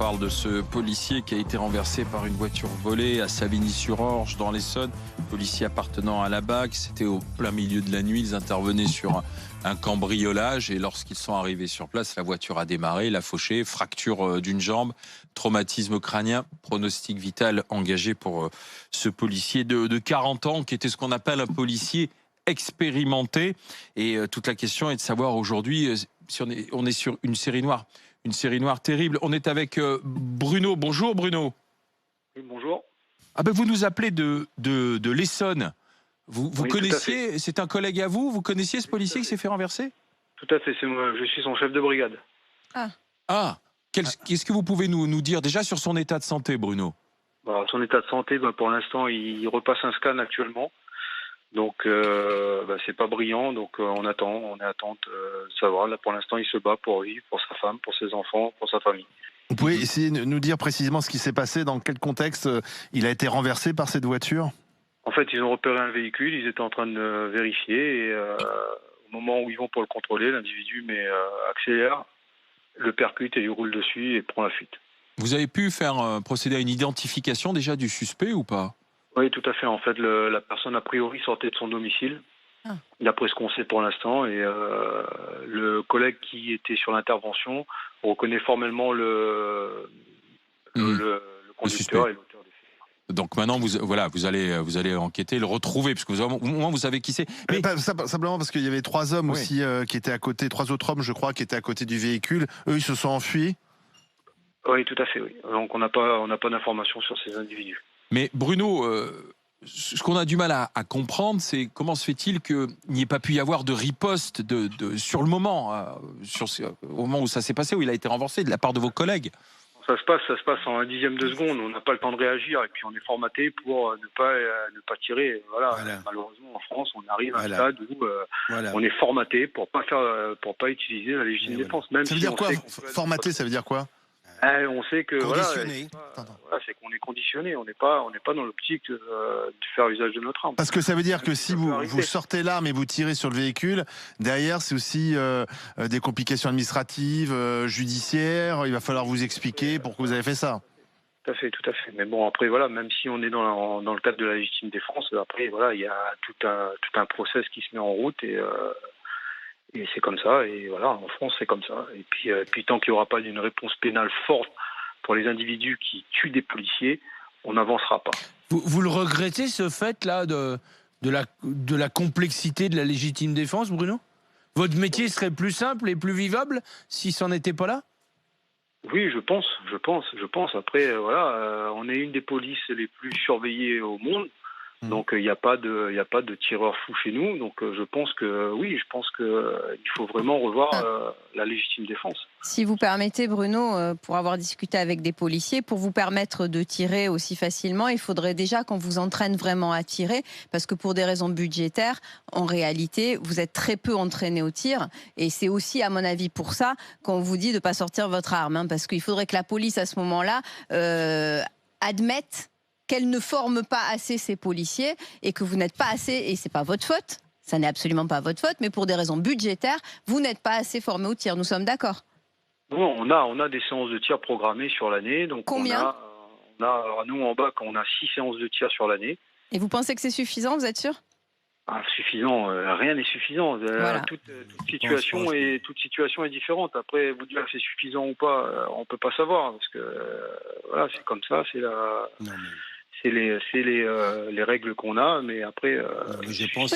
parle de ce policier qui a été renversé par une voiture volée à Savigny-sur-Orge dans l'Essonne. Policier appartenant à la BAC. C'était au plein milieu de la nuit. Ils intervenaient sur un cambriolage et lorsqu'ils sont arrivés sur place, la voiture a démarré, l'a fauché, fracture d'une jambe, traumatisme crânien, pronostic vital engagé pour ce policier de 40 ans qui était ce qu'on appelle un policier expérimenté. Et toute la question est de savoir aujourd'hui si on est sur une série noire terrible. On est avec Bruno. Bonjour Bruno. Oui, bonjour. Ah ben vous nous appelez de l'Essonne. Vous Oui, connaissiez, c'est un collègue à vous, vous connaissiez ce policier qui s'est fait renverser? Tout à fait, c'est moi, je suis son chef de brigade. Qu'est-ce que vous pouvez nous dire déjà sur son état de santé, Bruno? Son état de santé, pour l'instant, il repasse un scan actuellement. Donc, c'est pas brillant, donc on est en attente de savoir. Là, pour l'instant, il se bat pour lui, pour sa femme, pour ses enfants, pour sa famille. Vous pouvez essayer de nous dire précisément ce qui s'est passé, dans quel contexte il a été renversé par cette voiture? En fait, ils ont repéré un véhicule, ils étaient en train de vérifier, et au moment où ils vont pour le contrôler, l'individu accélère, le percute et il roule dessus et prend la fuite. Vous avez pu faire procéder à une identification déjà du suspect ou pas? Oui, tout à fait. En fait, la personne, a priori, sortait de son domicile, d'après ce qu'on sait pour l'instant. Et le collègue qui était sur l'intervention reconnaît formellement le conducteur et l'auteur des faits. Donc maintenant, vous allez enquêter, le retrouver, parce que au moins vous savez qui c'est. Mais simplement parce qu'il y avait 3 hommes aussi qui étaient à côté, 3 autres hommes, je crois, qui étaient à côté du véhicule. Eux, ils se sont enfuis. Oui, tout à fait, oui. Donc on n'a pas d'informations sur ces individus. Mais Bruno, ce qu'on a du mal à comprendre, c'est comment se fait-il qu'il n'y ait pas pu y avoir de riposte sur le moment, au moment où ça s'est passé, où il a été renversé, de la part de vos collègues? Ça se passe en un dixième de seconde. On n'a pas le temps de réagir et puis on est formaté pour ne pas tirer. Voilà. Malheureusement, en France, on arrive à un stade où on est formaté pour pas utiliser la légitime défense. Même ça veut dire quoi? Formaté, ça veut dire quoi? On sait que conditionné. C'est qu'on est conditionné. On n'est pas dans l'optique de faire usage de notre arme. Parce que ça veut dire que si vous sortez l'arme et vous tirez sur le véhicule, derrière c'est aussi des complications administratives, judiciaires. Il va falloir vous expliquer pourquoi vous avez fait ça. Tout à fait. Mais bon, après même si on est dans le cadre de la légitime défense, après il y a tout un process qui se met en route et c'est comme ça, et voilà, en France c'est comme ça. Et puis tant qu'il n'y aura pas une réponse pénale forte pour les individus qui tuent des policiers, on n'avancera pas. Vous le regrettez, ce fait-là de la complexité de la légitime défense, Bruno? Votre métier serait plus simple et plus vivable si ça n'était pas là? Oui, je pense. Après, on est une des polices les plus surveillées au monde. Donc il n'y a pas de tireurs fous chez nous. Donc je pense que il faut vraiment revoir la légitime défense. Si vous permettez, Bruno, pour avoir discuté avec des policiers, pour vous permettre de tirer aussi facilement, il faudrait déjà qu'on vous entraîne vraiment à tirer, parce que pour des raisons budgétaires, en réalité, vous êtes très peu entraîné au tir, et c'est aussi, à mon avis, pour ça qu'on vous dit de ne pas sortir votre arme, parce qu'il faudrait que la police, à ce moment-là, admette qu'elle ne forme pas assez ses policiers et que vous n'êtes pas assez, et c'est pas votre faute, ça n'est absolument pas votre faute, mais pour des raisons budgétaires, vous n'êtes pas assez formé au tir. Nous sommes d'accord? Non, on a des séances de tir programmées sur l'année. Donc combien? Nous en BAC, on a 6 séances de tir sur l'année. Et vous pensez que c'est suffisant, vous êtes sûr? Suffisant, rien n'est suffisant. Voilà. Toute situation est différente. Après, vous dire que c'est suffisant ou pas, on peut pas savoir, parce que c'est comme ça, c'est les règles qu'on a, mais après.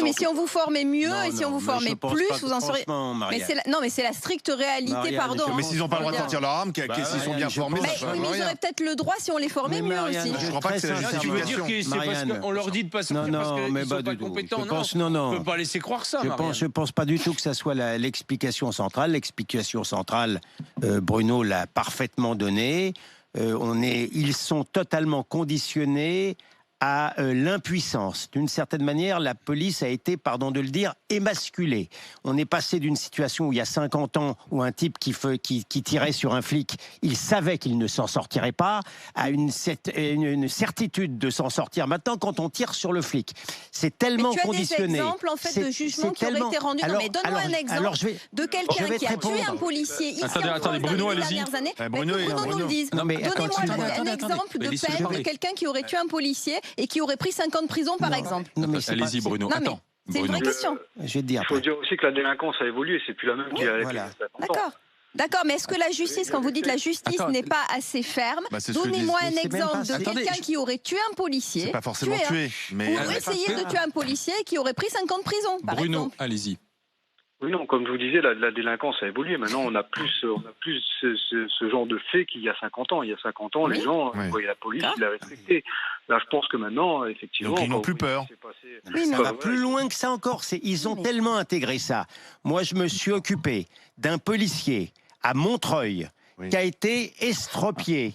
Mais si on vous formait mieux et si on vous formait plus, vous en seriez. Mais c'est la stricte réalité, pardon. Mais s'ils n'ont pas le droit de sortir leur arme, s'ils sont bien formés, ça change ils rien. auraient peut-être le droit si on les formait mieux aussi. Je crois pas que c'est la Tu veux dire que c'est parce qu'on leur dit de pas sortir parce qu'ils sont pas compétents? On ne peut pas laisser croire ça. Je pense pas du tout que ça soit l'explication centrale. L'explication centrale, Bruno l'a parfaitement donnée. Ils sont totalement conditionnés à l'impuissance. D'une certaine manière, la police a été, pardon de le dire, émasculée. On est passé d'une situation où il y a 50 ans, où un type qui tirait sur un flic, il savait qu'il ne s'en sortirait pas, à une certitude de s'en sortir maintenant quand on tire sur le flic. C'est tellement conditionné. Mais tu as des exemples en fait de jugements qui auraient été rendus. Non, mais donne-moi un exemple de quelqu'un qui a tué un policier ici Attendez, Bruno, allez-y. Bruno nous le dise. Donnez-moi un exemple de peine de quelqu'un qui aurait tué un policier et qui aurait pris 5 ans de prison, par exemple. Allez-y, Bruno. Attends. C'est une vraie question. Je vais te dire. Il faut dire aussi que la délinquance a évolué, c'est plus la même qu'il y a 50 ans. D'accord, mais est-ce que la justice, quand vous dites la justice n'est pas assez ferme, donnez-moi un exemple de quelqu'un qui aurait tué un policier. C'est pas forcément tué, mais ou essayé de tuer un policier qui aurait pris 5 ans de prison, par Bruno, exemple. allez-y. Oui, non, comme je vous disais, la délinquance a évolué. Maintenant, on a plus ce genre de fait qu'il y a 50 ans. Il y a 50 ans, les gens voyaient la police, ils la respectaient. Là, je pense que maintenant, effectivement... Donc, ils n'ont plus peur. Oui, mais on va plus loin que ça encore. Ils ont tellement intégré ça. Moi, je me suis occupé d'un policier à Montreuil qui a été estropié.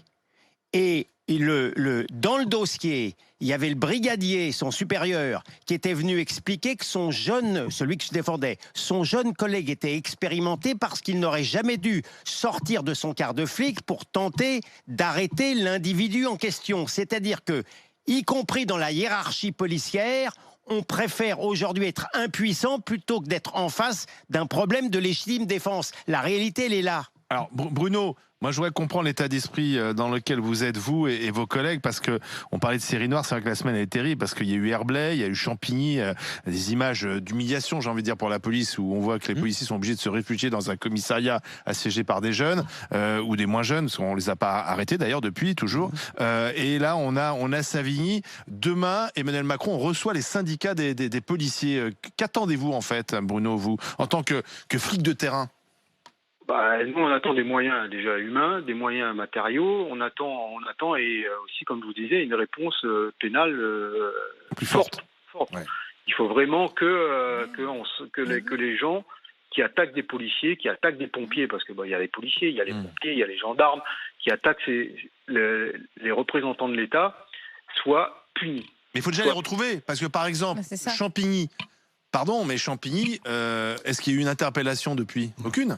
Et dans le dossier, il y avait le brigadier, son supérieur, qui était venu expliquer que celui qui se défendait, son jeune collègue était expérimenté parce qu'il n'aurait jamais dû sortir de son quart de flic pour tenter d'arrêter l'individu en question. C'est-à-dire que, y compris dans la hiérarchie policière, on préfère aujourd'hui être impuissant plutôt que d'être en face d'un problème de légitime défense. La réalité, elle est là. Alors, Bruno, moi, je voudrais comprendre l'état d'esprit dans lequel vous êtes, vous et vos collègues, parce que on parlait de série noire. C'est vrai que la semaine elle est terrible, parce qu'il y a eu Herblay, il y a eu Champigny, des images d'humiliation, j'ai envie de dire, pour la police, où on voit que les policiers sont obligés de se réfugier dans un commissariat assiégé par des jeunes ou des moins jeunes, parce qu'on les a pas arrêtés d'ailleurs depuis toujours. Et là, on a Savigny. Demain, Emmanuel Macron reçoit les syndicats des policiers. Qu'attendez-vous en fait, Bruno, vous, en tant que flic de terrain? Nous, on attend des moyens déjà humains, des moyens matériaux. On attend et aussi, comme je vous disais, une réponse pénale plus forte. Ouais. Il faut vraiment que les gens qui attaquent des policiers, qui attaquent des pompiers, parce que il y a les policiers, il y a les pompiers, il y a les gendarmes, qui attaquent les représentants de l'État, soient punis. Mais il faut déjà les retrouver, parce que par exemple, Champigny, est-ce qu'il y a eu une interpellation depuis? Aucune.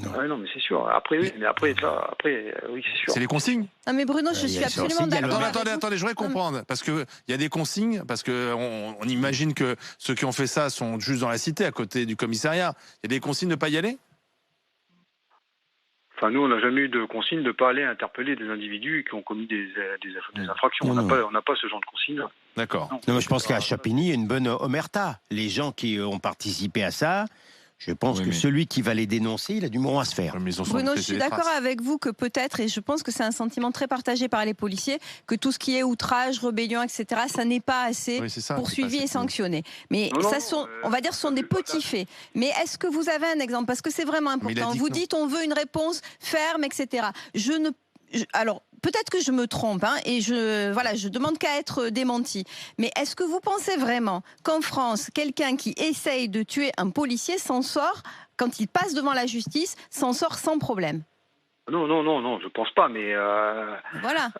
Non, mais c'est sûr. Après, oui, c'est sûr. C'est les consignes. Non, mais Bruno, je suis absolument d'accord. Attendez, je voudrais comprendre. Parce qu'il y a des consignes, parce qu'on imagine que ceux qui ont fait ça sont juste dans la cité, à côté du commissariat. Il y a des consignes de ne pas y aller? Enfin, nous, on n'a jamais eu de consigne de ne pas aller interpeller des individus qui ont commis des infractions. On n'a pas ce genre de consigne. D'accord. Non, je pense qu'à Champigny, il y a une bonne omerta. Les gens qui ont participé à ça... Je pense que celui qui va les dénoncer, il a du mot à se faire. Bruno, je suis d'accord avec vous que peut-être, et je pense que c'est un sentiment très partagé par les policiers, que tout ce qui est outrage, rébellion, etc., ça n'est pas assez poursuivi et sanctionné. Mais on va dire, ce sont des petits faits. Mais est-ce que vous avez un exemple? Parce que c'est vraiment important. Vous dites, on veut une réponse ferme, etc. Alors, peut-être que je me trompe, et je demande qu'à être démenti. Mais est-ce que vous pensez vraiment qu'en France, quelqu'un qui essaye de tuer un policier s'en sort, quand il passe devant la justice, s'en sort sans problème? Non, je pense pas, mais... Voilà.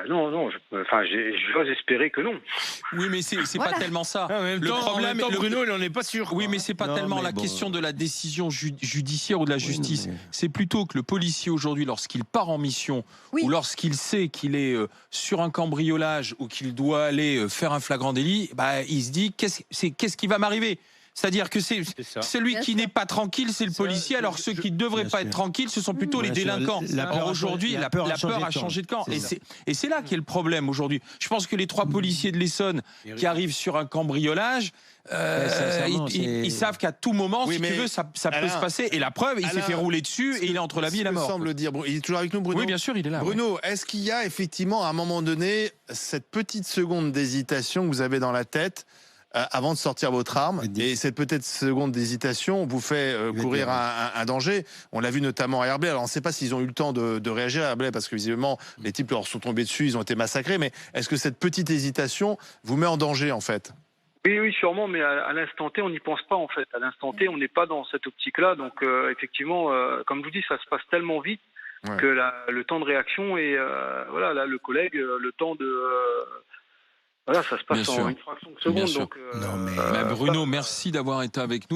J'ose espérer que non. Oui, mais c'est pas tellement ça. Le problème, Bruno, il n'en est pas sûr. Oui, mais c'est pas tellement la question de la décision judiciaire ou de la justice. C'est plutôt que le policier aujourd'hui, lorsqu'il part en mission ou lorsqu'il sait qu'il est sur un cambriolage ou qu'il doit aller faire un flagrant délit, il se dit qu'est-ce qui va m'arriver? C'est-à-dire que c'est celui qui n'est pas tranquille, c'est le policier, alors que ceux qui ne devraient pas être tranquilles, ce sont plutôt les délinquants. Or aujourd'hui, la peur a changé de camp. Et c'est là qu'est le problème aujourd'hui. Je pense que les 3 policiers de l'Essonne qui arrivent sur un cambriolage, ils savent qu'à tout moment, si tu veux, ça peut se passer. Et la preuve, il s'est fait rouler dessus et il est entre la vie et la mort. Semble dire. Il est toujours avec nous, Bruno? Oui, bien sûr, il est là. Bruno, est-ce qu'il y a effectivement, à un moment donné, cette petite seconde d'hésitation que vous avez dans la tête avant de sortir votre arme, et cette peut-être seconde d'hésitation vous fait courir un danger? On l'a vu notamment à Herblay. Alors on ne sait pas s'ils ont eu le temps de réagir à Herblay, parce que visiblement les types leur sont tombés dessus, ils ont été massacrés, mais est-ce que cette petite hésitation vous met en danger en fait? Oui, sûrement, mais à l'instant T, on n'y pense pas en fait. À l'instant T, on n'est pas dans cette optique-là, donc effectivement, comme je vous dis, ça se passe tellement vite Ouais. que le temps de réaction et voilà, là, le collègue, le temps de... voilà, ça se passe Bien en sûr. une fraction de Bien seconde. sûr. Donc, Non, mais- Bruno, merci d'avoir été avec nous.